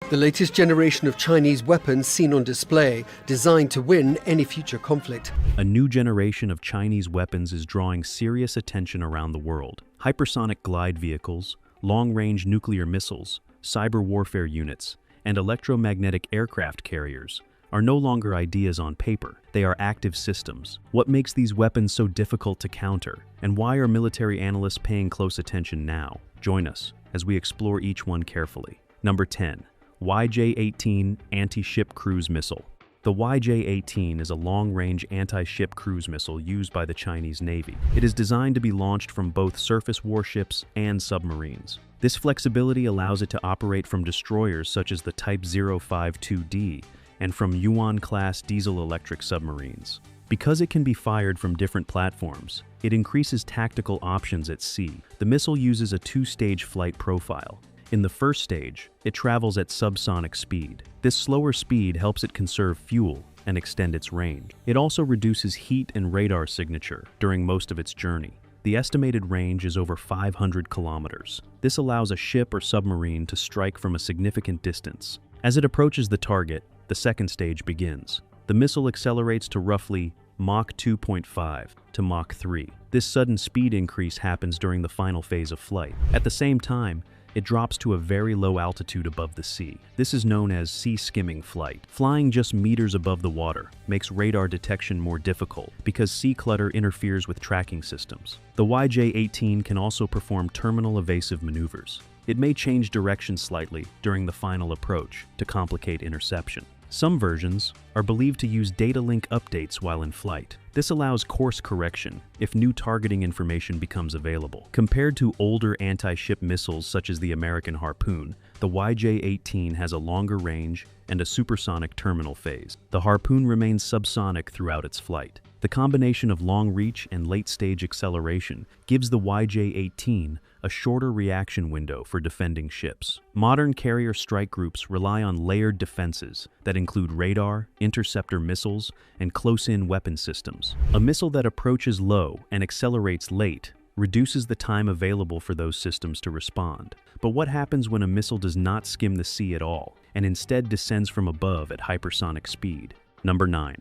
The latest generation of Chinese weapons seen on display, designed to win any future conflict. A new generation of Chinese weapons is drawing serious attention around the world. Hypersonic glide vehicles, long-range nuclear missiles, cyber warfare units, and electromagnetic aircraft carriers are no longer ideas on paper. They are active systems. What makes these weapons so difficult to counter? And why are military analysts paying close attention now? Join us as we explore each one carefully. Number 10. YJ-18 Anti-Ship Cruise Missile. The YJ-18 is a long-range anti-ship cruise missile used by the Chinese Navy. It is designed to be launched from both surface warships and submarines. This flexibility allows it to operate from destroyers such as the Type 052D and from Yuan-class diesel-electric submarines. Because it can be fired from different platforms, it increases tactical options at sea. The missile uses a two-stage flight profile. In the first stage, it travels at subsonic speed. This slower speed helps it conserve fuel and extend its range. It also reduces heat and radar signature during most of its journey. The estimated range is over 500 kilometers. This allows a ship or submarine to strike from a significant distance. As it approaches the target, the second stage begins. The missile accelerates to roughly Mach 2.5 to Mach 3. This sudden speed increase happens during the final phase of flight. At the same time, it drops to a very low altitude above the sea. This is known as sea skimming flight. Flying just meters above the water makes radar detection more difficult because sea clutter interferes with tracking systems. The YJ-18 can also perform terminal evasive maneuvers. It may change direction slightly during the final approach to complicate interception. Some versions are believed to use data link updates while in flight. This allows course correction if new targeting information becomes available. Compared to older anti-ship missiles such as the American Harpoon, the YJ-18 has a longer range and a supersonic terminal phase. The Harpoon remains subsonic throughout its flight. The combination of long reach and late-stage acceleration gives the YJ-18 a shorter reaction window for defending ships. Modern carrier strike groups rely on layered defenses that include radar, interceptor missiles, and close-in weapon systems. A missile that approaches low and accelerates late reduces the time available for those systems to respond. But what happens when a missile does not skim the sea at all and instead descends from above at hypersonic speed? Number 9.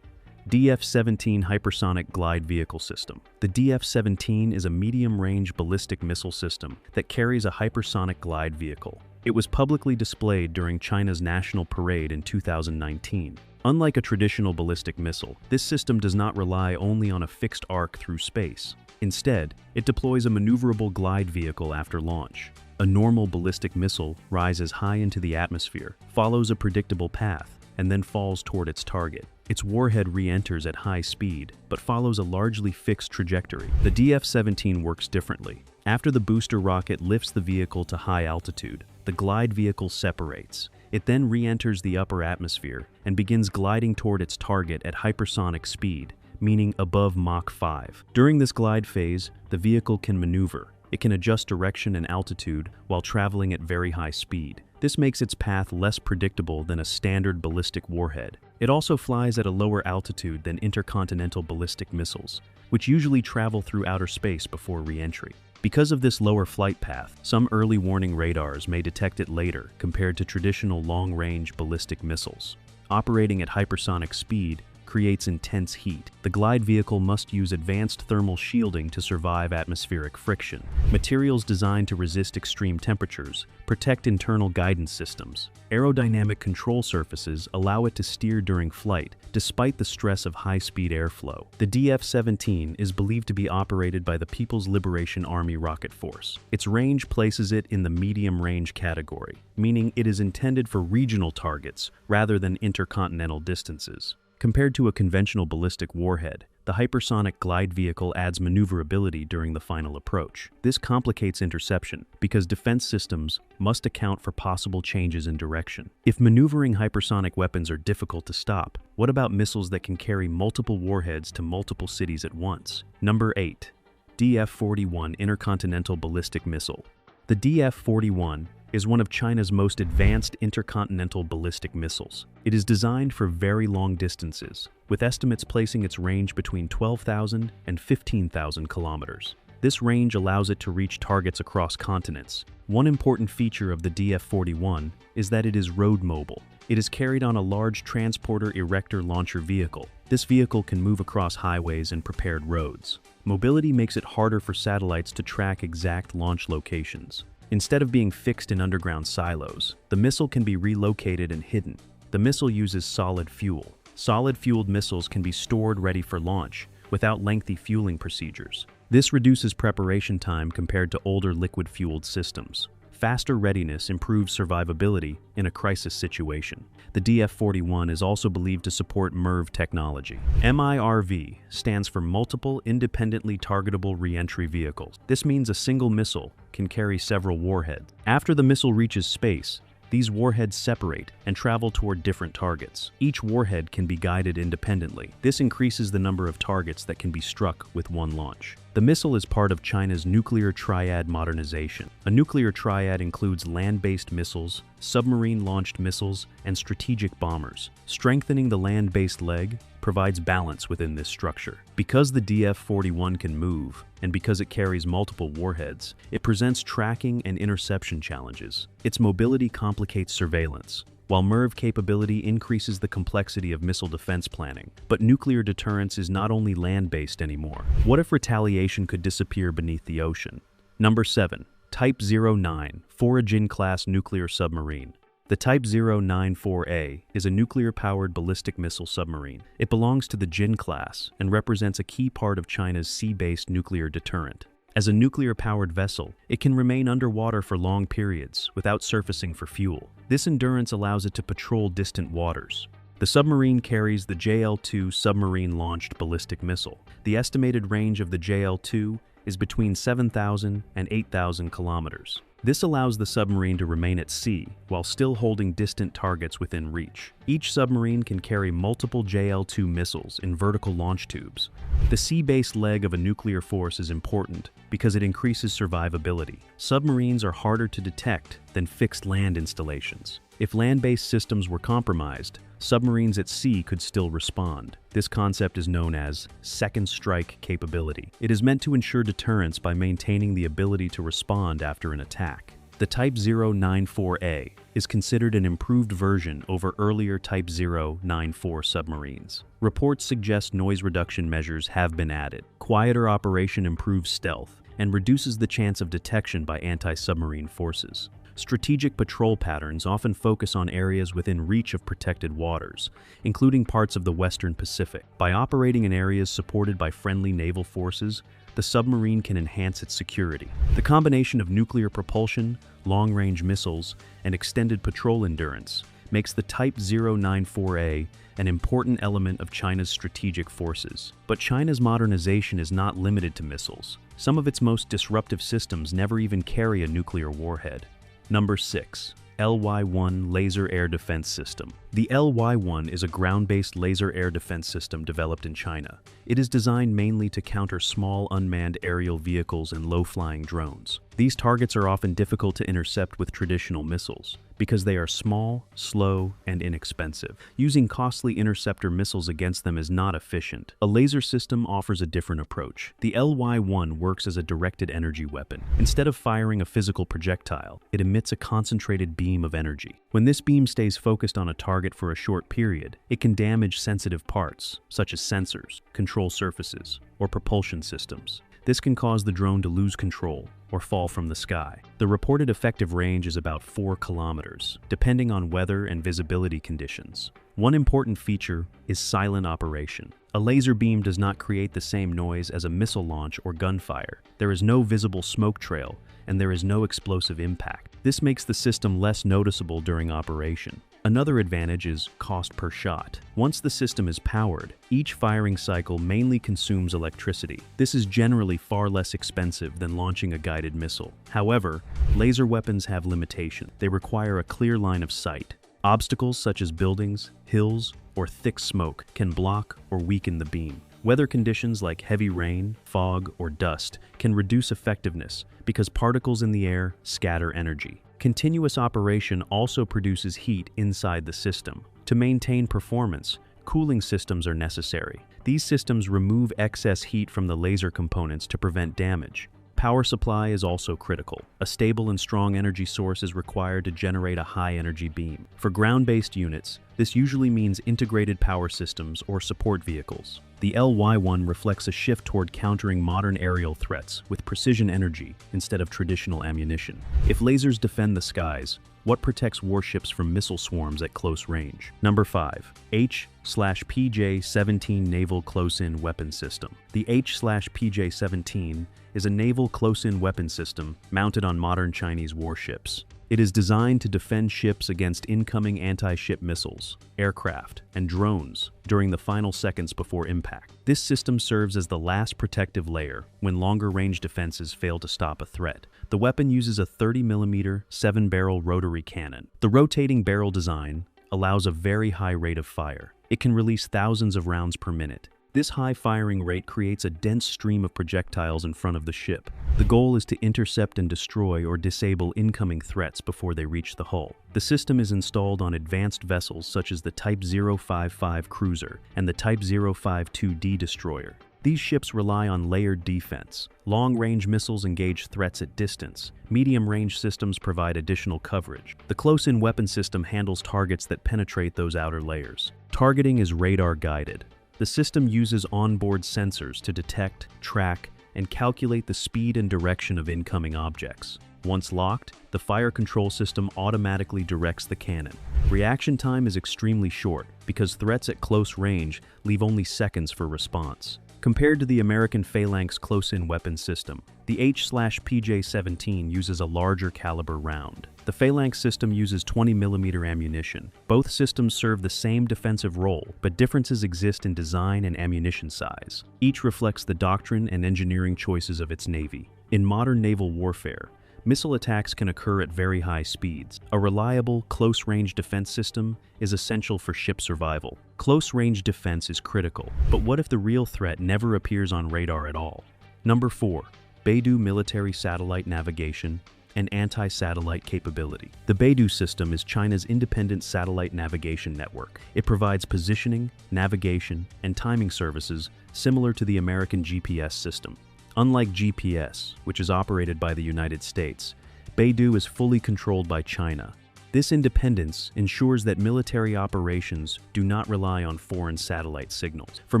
DF-17 Hypersonic Glide Vehicle System. The DF-17 is a medium-range ballistic missile system that carries a hypersonic glide vehicle. It was publicly displayed during China's National Parade in 2019. Unlike a traditional ballistic missile, this system does not rely only on a fixed arc through space. Instead, it deploys a maneuverable glide vehicle after launch. A normal ballistic missile rises high into the atmosphere, follows a predictable path, and then falls toward its target. Its warhead re-enters at high speed, but follows a largely fixed trajectory. The DF-17 works differently. After the booster rocket lifts the vehicle to high altitude, the glide vehicle separates. It then re-enters the upper atmosphere and begins gliding toward its target at hypersonic speed, meaning above Mach 5. During this glide phase, the vehicle can maneuver. It can adjust direction and altitude while traveling at very high speed. This makes its path less predictable than a standard ballistic warhead. It also flies at a lower altitude than intercontinental ballistic missiles, which usually travel through outer space before re-entry. Because of this lower flight path, some early warning radars may detect it later compared to traditional long-range ballistic missiles. Operating at hypersonic speed creates intense heat. The glide vehicle must use advanced thermal shielding to survive atmospheric friction. Materials designed to resist extreme temperatures protect internal guidance systems. Aerodynamic control surfaces allow it to steer during flight, despite the stress of high-speed airflow. The DF-17 is believed to be operated by the People's Liberation Army Rocket Force. Its range places it in the medium-range category, meaning it is intended for regional targets rather than intercontinental distances. Compared to a conventional ballistic warhead, the hypersonic glide vehicle adds maneuverability during the final approach. This complicates interception because defense systems must account for possible changes in direction. If maneuvering hypersonic weapons are difficult to stop, what about missiles that can carry multiple warheads to multiple cities at once? Number 8. DF-41 Intercontinental Ballistic Missile. The DF-41 is one of China's most advanced intercontinental ballistic missiles. It is designed for very long distances, with estimates placing its range between 12,000 and 15,000 kilometers. This range allows it to reach targets across continents. One important feature of the DF-41 is that it is road mobile. It is carried on a large transporter erector launcher vehicle. This vehicle can move across highways and prepared roads. Mobility makes it harder for satellites to track exact launch locations. Instead of being fixed in underground silos, the missile can be relocated and hidden. The missile uses solid fuel. Solid-fueled missiles can be stored ready for launch without lengthy fueling procedures. This reduces preparation time compared to older liquid-fueled systems. Faster readiness improves survivability in a crisis situation. The DF-41 is also believed to support MIRV technology. MIRV stands for Multiple Independently Targetable Reentry Vehicles. This means a single missile can carry several warheads. After the missile reaches space, these warheads separate and travel toward different targets. Each warhead can be guided independently. This increases the number of targets that can be struck with one launch. The missile is part of China's nuclear triad modernization. A nuclear triad includes land-based missiles, submarine-launched missiles, and strategic bombers. Strengthening the land-based leg provides balance within this structure. Because the DF-41 can move, and because it carries multiple warheads, it presents tracking and interception challenges. Its mobility complicates surveillance, while MIRV capability increases the complexity of missile defense planning. But nuclear deterrence is not only land-based anymore. What if retaliation could disappear beneath the ocean? Number 7. Type 09 Forajin-class nuclear submarine. The Type 094A is a nuclear-powered ballistic missile submarine. It belongs to the Jin class and represents a key part of China's sea-based nuclear deterrent. As a nuclear-powered vessel, it can remain underwater for long periods without surfacing for fuel. This endurance allows it to patrol distant waters. The submarine carries the JL-2 submarine-launched ballistic missile. The estimated range of the JL-2 is between 7,000 and 8,000 kilometers. This allows the submarine to remain at sea while still holding distant targets within reach. Each submarine can carry multiple JL-2 missiles in vertical launch tubes. The sea-based leg of a nuclear force is important because it increases survivability. Submarines are harder to detect than fixed land installations. If land-based systems were compromised, submarines at sea could still respond. This concept is known as second strike capability. It is meant to ensure deterrence by maintaining the ability to respond after an attack. The Type 094A is considered an improved version over earlier Type 094 submarines. Reports suggest noise reduction measures have been added. Quieter operation improves stealth and reduces the chance of detection by anti-submarine forces. Strategic patrol patterns often focus on areas within reach of protected waters, including parts of the Western Pacific. By operating in areas supported by friendly naval forces, the submarine can enhance its security. The combination of nuclear propulsion, long-range missiles, and extended patrol endurance makes the Type 094A an important element of China's strategic forces. But China's modernization is not limited to missiles. Some of its most disruptive systems never even carry a nuclear warhead. Number 6. LY-1 Laser Air Defense System. The LY-1 is a ground-based laser air defense system developed in China. It is designed mainly to counter small unmanned aerial vehicles and low-flying drones. These targets are often difficult to intercept with traditional missiles because they are small, slow, and inexpensive. Using costly interceptor missiles against them is not efficient. A laser system offers a different approach. The LY-1 works as a directed energy weapon. Instead of firing a physical projectile, it emits a concentrated beam of energy. When this beam stays focused on a target for a short period, it can damage sensitive parts, such as sensors, control surfaces, or propulsion systems. This can cause the drone to lose control or fall from the sky. The reported effective range is about 4 kilometers, depending on weather and visibility conditions. One important feature is silent operation. A laser beam does not create the same noise as a missile launch or gunfire. There is no visible smoke trail, and there is no explosive impact. This makes the system less noticeable during operation. Another advantage is cost per shot. Once the system is powered, each firing cycle mainly consumes electricity. This is generally far less expensive than launching a guided missile. However, laser weapons have limitations. They require a clear line of sight. Obstacles such as buildings, hills, or thick smoke can block or weaken the beam. Weather conditions like heavy rain, fog, or dust can reduce effectiveness because particles in the air scatter energy. Continuous operation also produces heat inside the system. To maintain performance, cooling systems are necessary. These systems remove excess heat from the laser components to prevent damage. Power supply is also critical. A stable and strong energy source is required to generate a high-energy beam. For ground-based units, this usually means integrated power systems or support vehicles. The LY-1 reflects a shift toward countering modern aerial threats with precision energy instead of traditional ammunition. If lasers defend the skies, what protects warships from missile swarms at close range? Number 5. H/PJ-17 Naval Close-In Weapon System. The H/PJ-17 is a naval close-in weapon system mounted on modern Chinese warships. It is designed to defend ships against incoming anti-ship missiles, aircraft, and drones during the final seconds before impact. This system serves as the last protective layer when longer-range defenses fail to stop a threat. The weapon uses a 30mm 7-barrel rotary cannon. The rotating barrel design allows a very high rate of fire. It can release thousands of rounds per minute. This high firing rate creates a dense stream of projectiles in front of the ship. The goal is to intercept and destroy or disable incoming threats before they reach the hull. The system is installed on advanced vessels such as the Type 055 cruiser and the Type 052D destroyer. These ships rely on layered defense. Long-range missiles engage threats at distance. Medium-range systems provide additional coverage. The close-in weapon system handles targets that penetrate those outer layers. Targeting is radar-guided. The system uses onboard sensors to detect, track, and calculate the speed and direction of incoming objects. Once locked, the fire control system automatically directs the cannon. Reaction time is extremely short because threats at close range leave only seconds for response. Compared to the American Phalanx close-in weapon system, the H/PJ-17 uses a larger caliber round. The Phalanx system uses 20mm ammunition. Both systems serve the same defensive role, but differences exist in design and ammunition size. Each reflects the doctrine and engineering choices of its navy. In modern naval warfare, missile attacks can occur at very high speeds. A reliable, close-range defense system is essential for ship survival. Close-range defense is critical, but what if the real threat never appears on radar at all? Number 4. Beidou Military Satellite Navigation and Anti-Satellite Capability. The Beidou system is China's independent satellite navigation network. It provides positioning, navigation, and timing services similar to the American GPS system. Unlike GPS, which is operated by the United States, Beidou is fully controlled by China. This independence ensures that military operations do not rely on foreign satellite signals. For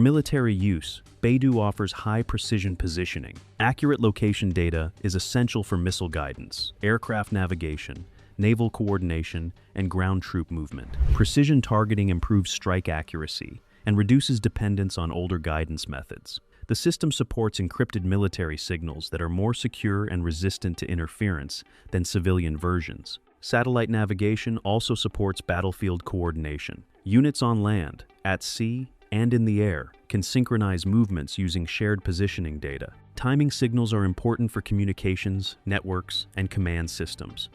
military use, Beidou offers high-precision positioning. Accurate location data is essential for missile guidance, aircraft navigation, naval coordination, and ground troop movement. Precision targeting improves strike accuracy and reduces dependence on older guidance methods. The system supports encrypted military signals that are more secure and resistant to interference than civilian versions. Satellite navigation also supports battlefield coordination. Units on land, at sea, and in the air can synchronize movements using shared positioning data. Timing signals are important for communications, networks, and command systems.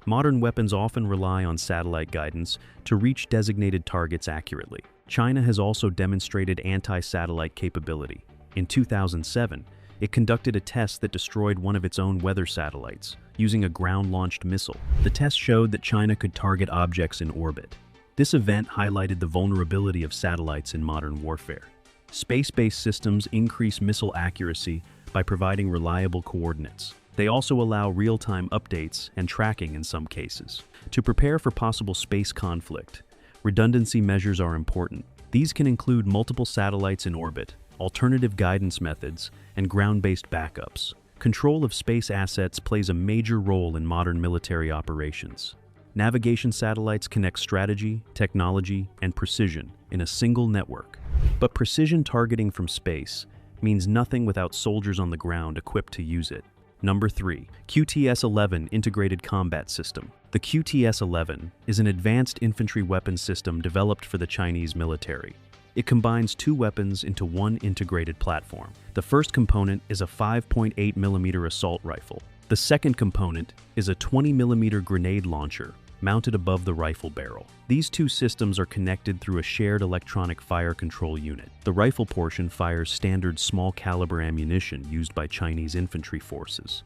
Modern weapons often rely on satellite guidance to reach designated targets accurately. China has also demonstrated anti-satellite capability. In 2007, it conducted a test that destroyed one of its own weather satellites using a ground-launched missile. The test showed that China could target objects in orbit. This event highlighted the vulnerability of satellites in modern warfare. Space-based systems increase missile accuracy by providing reliable coordinates. They also allow real-time updates and tracking in some cases. To prepare for possible space conflict, redundancy measures are important. These can include multiple satellites in orbit, alternative guidance methods, and ground-based backups. Control of space assets plays a major role in modern military operations. Navigation satellites connect strategy, technology, and precision in a single network. But precision targeting from space means nothing without soldiers on the ground equipped to use it. Number 3. QTS-11 Integrated Combat System. The QTS-11 is an advanced infantry weapon system developed for the Chinese military. It combines two weapons into one integrated platform. The first component is a 5.8mm assault rifle. The second component is a 20mm grenade launcher mounted above the rifle barrel. These two systems are connected through a shared electronic fire control unit. The rifle portion fires standard small-caliber ammunition used by Chinese infantry forces.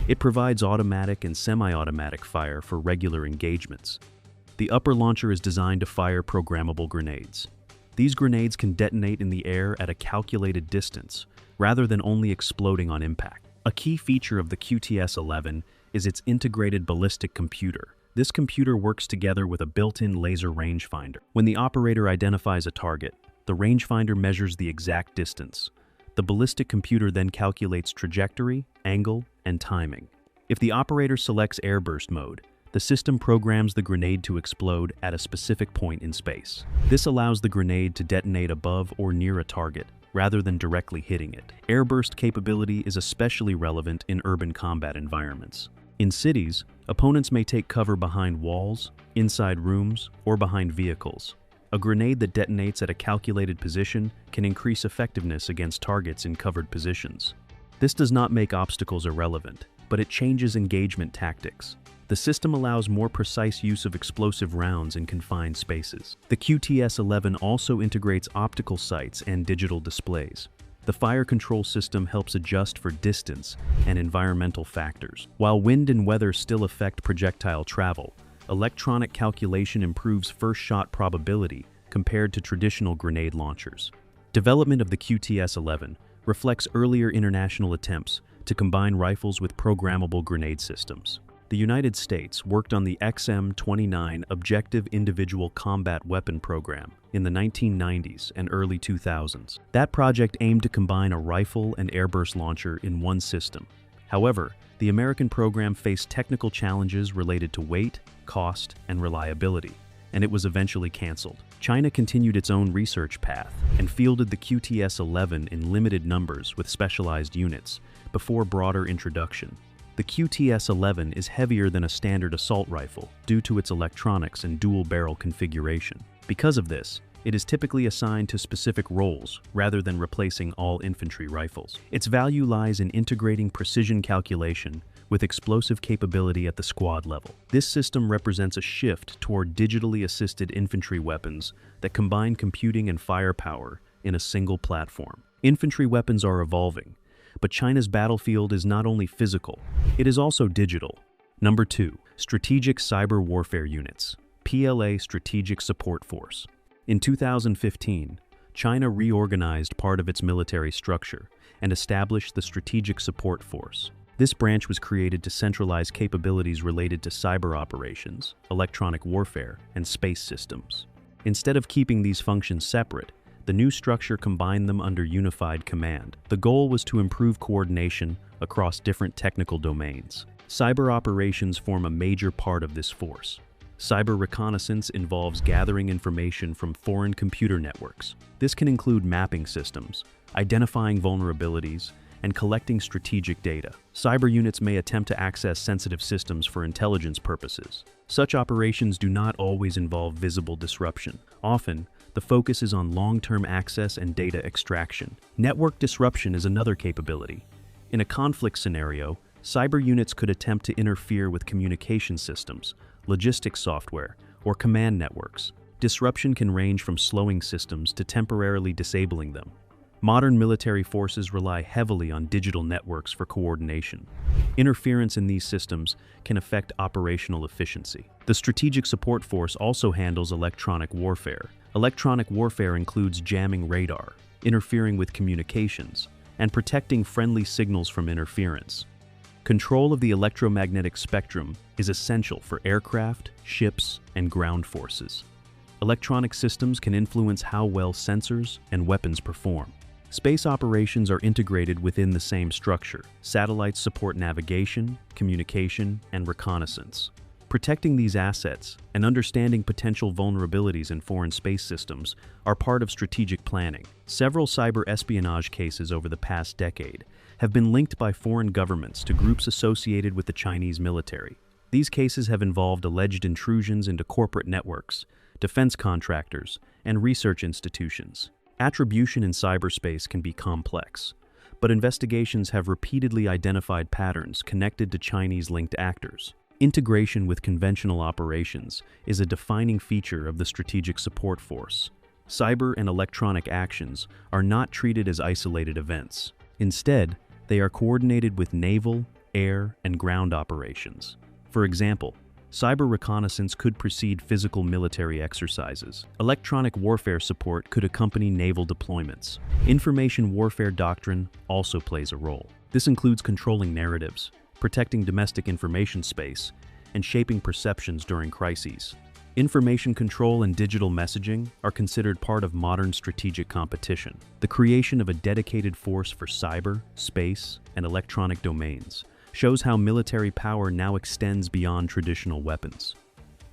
It provides automatic and semi-automatic fire for regular engagements. The upper launcher is designed to fire programmable grenades. These grenades can detonate in the air at a calculated distance, rather than only exploding on impact. A key feature of the QTS-11 is its integrated ballistic computer. This computer works together with a built-in laser rangefinder. When the operator identifies a target, the rangefinder measures the exact distance. The ballistic computer then calculates trajectory, angle, and timing. If the operator selects airburst mode, the system programs the grenade to explode at a specific point in space. This allows the grenade to detonate above or near a target, rather than directly hitting it. Airburst capability is especially relevant in urban combat environments. In cities, opponents may take cover behind walls, inside rooms, or behind vehicles. A grenade that detonates at a calculated position can increase effectiveness against targets in covered positions. This does not make obstacles irrelevant, but it changes engagement tactics. The system allows more precise use of explosive rounds in confined spaces. The QTS-11 also integrates optical sights and digital displays. The fire control system helps adjust for distance and environmental factors. While wind and weather still affect projectile travel, electronic calculation improves first shot probability compared to traditional grenade launchers. Development of the QTS-11 reflects earlier international attempts to combine rifles with programmable grenade systems. The United States worked on the XM-29 Objective Individual Combat Weapon program in the 1990s and early 2000s. That project aimed to combine a rifle and airburst launcher in one system. However, the American program faced technical challenges related to weight, cost, and reliability, and it was eventually canceled. China continued its own research path and fielded the QTS-11 in limited numbers with specialized units before broader introduction. The QTS-11 is heavier than a standard assault rifle due to its electronics and dual-barrel configuration. Because of this, it is typically assigned to specific roles rather than replacing all infantry rifles. Its value lies in integrating precision calculation with explosive capability at the squad level. This system represents a shift toward digitally assisted infantry weapons that combine computing and firepower in a single platform. Infantry weapons are evolving, but China's battlefield is not only physical, it is also digital. Number 2. Strategic Cyber Warfare Units, PLA Strategic Support Force. In 2015, China reorganized part of its military structure and established the Strategic Support Force. This branch was created to centralize capabilities related to cyber operations, electronic warfare, and space systems. Instead of keeping these functions separate, the new structure combined them under unified command. The goal was to improve coordination across different technical domains. Cyber operations form a major part of this force. Cyber reconnaissance involves gathering information from foreign computer networks. This can include mapping systems, identifying vulnerabilities, and collecting strategic data. Cyber units may attempt to access sensitive systems for intelligence purposes. Such operations do not always involve visible disruption. Often, the focus is on long-term access and data extraction. Network disruption is another capability. In a conflict scenario, cyber units could attempt to interfere with communication systems, logistics software, or command networks. Disruption can range from slowing systems to temporarily disabling them. Modern military forces rely heavily on digital networks for coordination. Interference in these systems can affect operational efficiency. The Strategic Support Force also handles electronic warfare. Electronic warfare includes jamming radar, interfering with communications, and protecting friendly signals from interference. Control of the electromagnetic spectrum is essential for aircraft, ships, and ground forces. Electronic systems can influence how well sensors and weapons perform. Space operations are integrated within the same structure. Satellites support navigation, communication, and reconnaissance. Protecting these assets and understanding potential vulnerabilities in foreign space systems are part of strategic planning. Several cyber espionage cases over the past decade have been linked by foreign governments to groups associated with the Chinese military. These cases have involved alleged intrusions into corporate networks, defense contractors, and research institutions. Attribution in cyberspace can be complex, but investigations have repeatedly identified patterns connected to Chinese-linked actors. Integration with conventional operations is a defining feature of the Strategic Support Force. Cyber and electronic actions are not treated as isolated events. Instead, they are coordinated with naval, air, and ground operations. For example, cyber reconnaissance could precede physical military exercises. Electronic warfare support could accompany naval deployments. Information warfare doctrine also plays a role. This includes controlling narratives, protecting domestic information space, and shaping perceptions during crises. Information control and digital messaging are considered part of modern strategic competition. The creation of a dedicated force for cyber, space, and electronic domains shows how military power now extends beyond traditional weapons.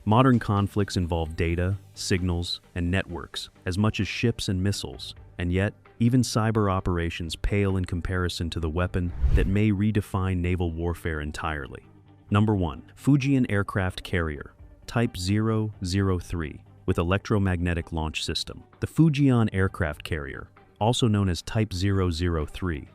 Modern conflicts involve data, signals, and networks as much as ships and missiles, and yet, even cyber operations pale in comparison to the weapon that may redefine naval warfare entirely. Number 1. Fujian Aircraft Carrier, Type 003, with electromagnetic launch system. The Fujian Aircraft Carrier, also known as Type 003,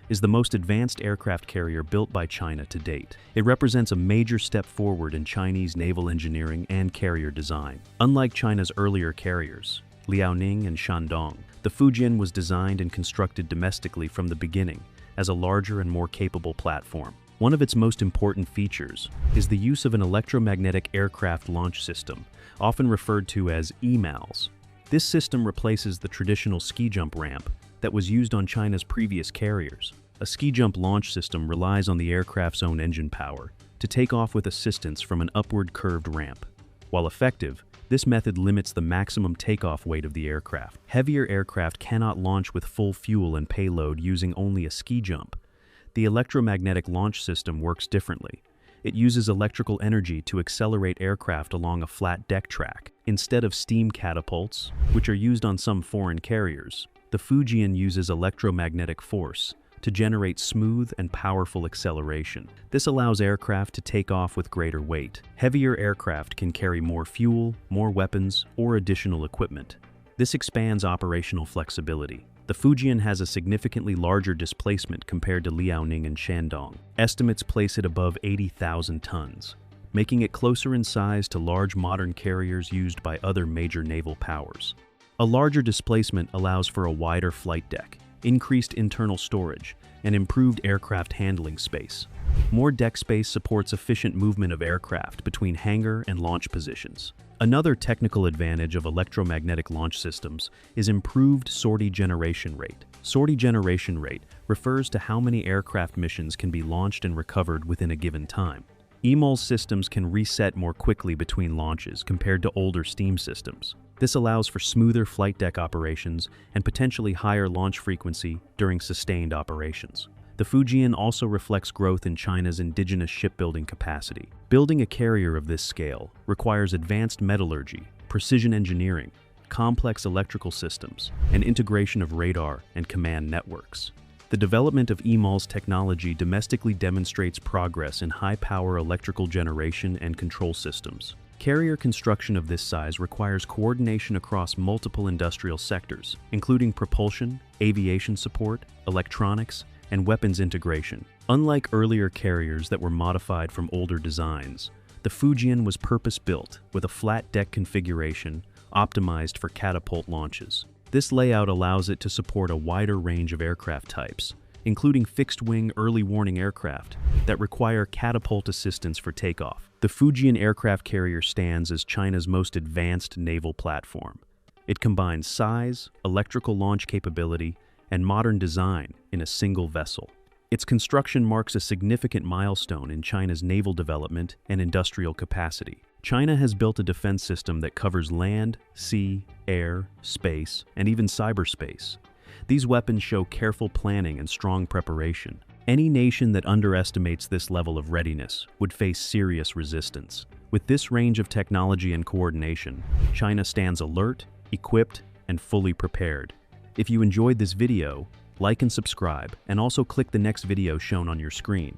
is the most advanced aircraft carrier built by China to date. It represents a major step forward in Chinese naval engineering and carrier design. Unlike China's earlier carriers, Liaoning and Shandong, the Fujian was designed and constructed domestically from the beginning as a larger and more capable platform. One of its most important features is the use of an electromagnetic aircraft launch system, often referred to as EMALS. This system replaces the traditional ski jump ramp that was used on China's previous carriers. A ski jump launch system relies on the aircraft's own engine power to take off with assistance from an upward curved ramp. While effective, this method limits the maximum takeoff weight of the aircraft. Heavier aircraft cannot launch with full fuel and payload using only a ski jump. The electromagnetic launch system works differently. It uses electrical energy to accelerate aircraft along a flat deck track. Instead of steam catapults, which are used on some foreign carriers, the Fujian uses electromagnetic force to generate smooth and powerful acceleration. This allows aircraft to take off with greater weight. Heavier aircraft can carry more fuel, more weapons, or additional equipment. This expands operational flexibility. The Fujian has a significantly larger displacement compared to Liaoning and Shandong. Estimates place it above 80,000 tons, making it closer in size to large modern carriers used by other major naval powers. A larger displacement allows for a wider flight deck, increased internal storage, and improved aircraft handling space. More deck space supports efficient movement of aircraft between hangar and launch positions. Another technical advantage of electromagnetic launch systems is improved sortie generation rate. Sortie generation rate refers to how many aircraft missions can be launched and recovered within a given time. EMALS systems can reset more quickly between launches compared to older steam systems. This allows for smoother flight deck operations and potentially higher launch frequency during sustained operations. The Fujian also reflects growth in China's indigenous shipbuilding capacity. Building a carrier of this scale requires advanced metallurgy, precision engineering, complex electrical systems, and integration of radar and command networks. The development of EMALS technology domestically demonstrates progress in high-power electrical generation and control systems. Carrier construction of this size requires coordination across multiple industrial sectors, including propulsion, aviation support, electronics, and weapons integration. Unlike earlier carriers that were modified from older designs, the Fujian was purpose-built with a flat deck configuration optimized for catapult launches. This layout allows it to support a wider range of aircraft types, including fixed-wing early warning aircraft that require catapult assistance for takeoff. The Fujian aircraft carrier stands as China's most advanced naval platform. It combines size, electrical launch capability, and modern design in a single vessel. Its construction marks a significant milestone in China's naval development and industrial capacity. China has built a defense system that covers land, sea, air, space, and even cyberspace. These weapons show careful planning and strong preparation. Any nation that underestimates this level of readiness would face serious resistance. With this range of technology and coordination, China stands alert, equipped, and fully prepared. If you enjoyed this video, like and subscribe, and also click the next video shown on your screen.